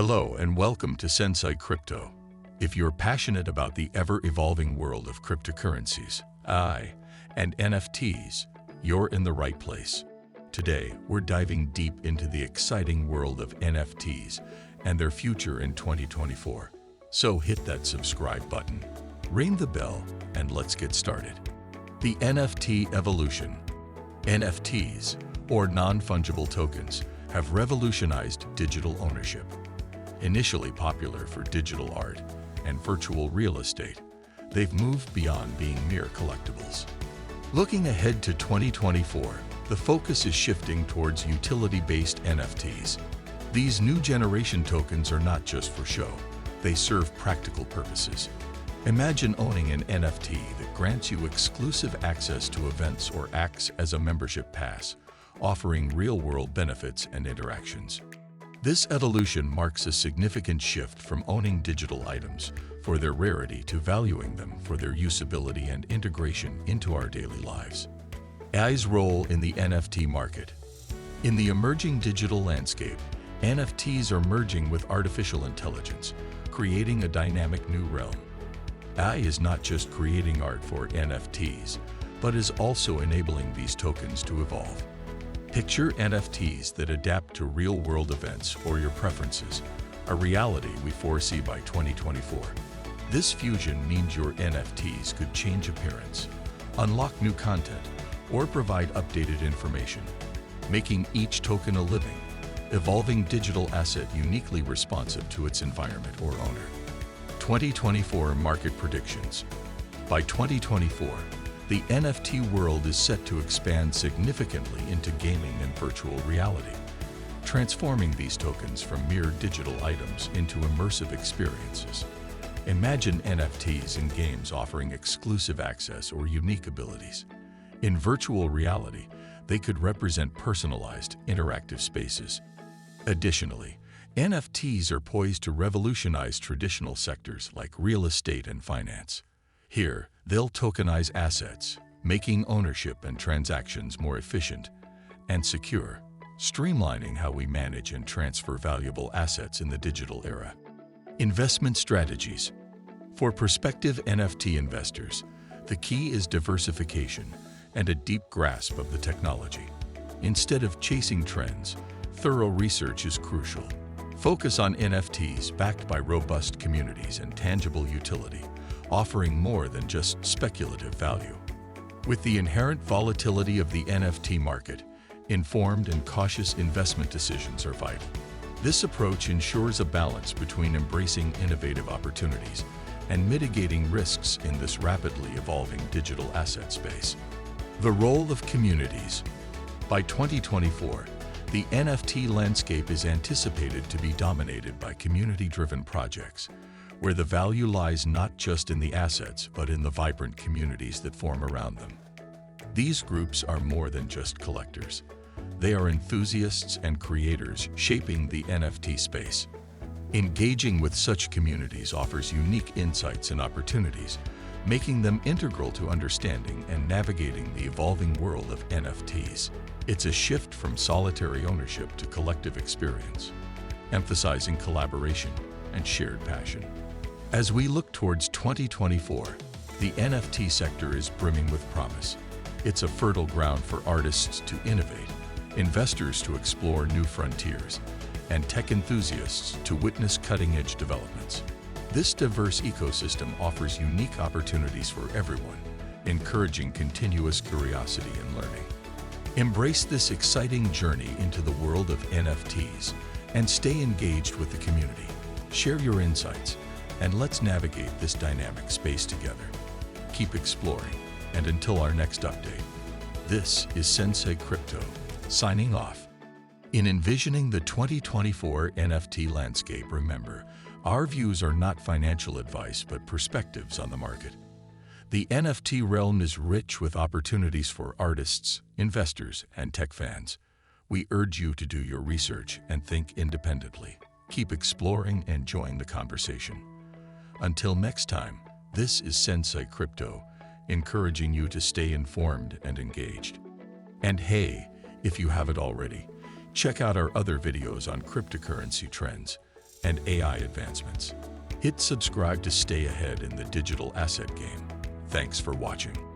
Hello and welcome to Sensei Crypto. If you're passionate about the ever-evolving world of cryptocurrencies, and NFTs, you're in the right place. Today, we're diving deep into the exciting world of NFTs and their future in 2024. So hit that subscribe button, ring the bell, and let's get started. The NFT evolution. NFTs, or non-fungible tokens, have revolutionized digital ownership. Initially popular for digital art and virtual real estate, they've moved beyond being mere collectibles. Looking ahead to 2024, the focus is shifting towards utility-based NFTs. These new generation tokens are not just for show, they serve practical purposes. Imagine owning an NFT that grants you exclusive access to events or acts as a membership pass, offering real-world benefits and interactions. This evolution marks a significant shift from owning digital items for their rarity to valuing them for their usability and integration into our daily lives. AI's role in the NFT market. In the emerging digital landscape, NFTs are merging with artificial intelligence, creating a dynamic new realm. AI is not just creating art for NFTs, but is also enabling these tokens to evolve. Picture NFTs that adapt to real-world events or your preferences, a reality we foresee by 2024. This fusion means your NFTs could change appearance, unlock new content, or provide updated information, making each token a living, evolving digital asset uniquely responsive to its environment or owner. 2024 market predictions. By 2024, the NFT world is set to expand significantly into gaming and virtual reality, transforming these tokens from mere digital items into immersive experiences. Imagine NFTs in games offering exclusive access or unique abilities. In virtual reality, they could represent personalized, interactive spaces. Additionally, NFTs are poised to revolutionize traditional sectors like real estate and finance. Here, they'll tokenize assets, making ownership and transactions more efficient and secure, streamlining how we manage and transfer valuable assets in the digital era. Investment strategies. For prospective NFT investors, the key is diversification and a deep grasp of the technology. Instead of chasing trends, thorough research is crucial. Focus on NFTs backed by robust communities and tangible utility, offering more than just speculative value. With the inherent volatility of the NFT market, informed and cautious investment decisions are vital. This approach ensures a balance between embracing innovative opportunities and mitigating risks in this rapidly evolving digital asset space. The role of communities. By 2024, the NFT landscape is anticipated to be dominated by community-driven projects, where the value lies not just in the assets but in the vibrant communities that form around them. These groups are more than just collectors. They are enthusiasts and creators shaping the NFT space. Engaging with such communities offers unique insights and opportunities, making them integral to understanding and navigating the evolving world of NFTs. It's a shift from solitary ownership to collective experience, emphasizing collaboration and shared passion. As we look towards 2024, the NFT sector is brimming with promise. It's a fertile ground for artists to innovate, investors to explore new frontiers, and tech enthusiasts to witness cutting-edge developments. This diverse ecosystem offers unique opportunities for everyone, encouraging continuous curiosity and learning. Embrace this exciting journey into the world of NFTs and stay engaged with the community. Share your insights, and let's navigate this dynamic space together. Keep exploring, and until our next update, this is Sensei Crypto, signing off. In envisioning the 2024 NFT landscape, remember, our views are not financial advice but perspectives on the market. The NFT realm is rich with opportunities for artists, investors, and tech fans. We urge you to do your research and think independently. Keep exploring and join the conversation. Until next time, this is Sensei Crypto, encouraging you to stay informed and engaged. And hey, if you haven't already, check out our other videos on cryptocurrency trends, and AI advancements. Hit subscribe to stay ahead in the digital asset game. Thanks for watching.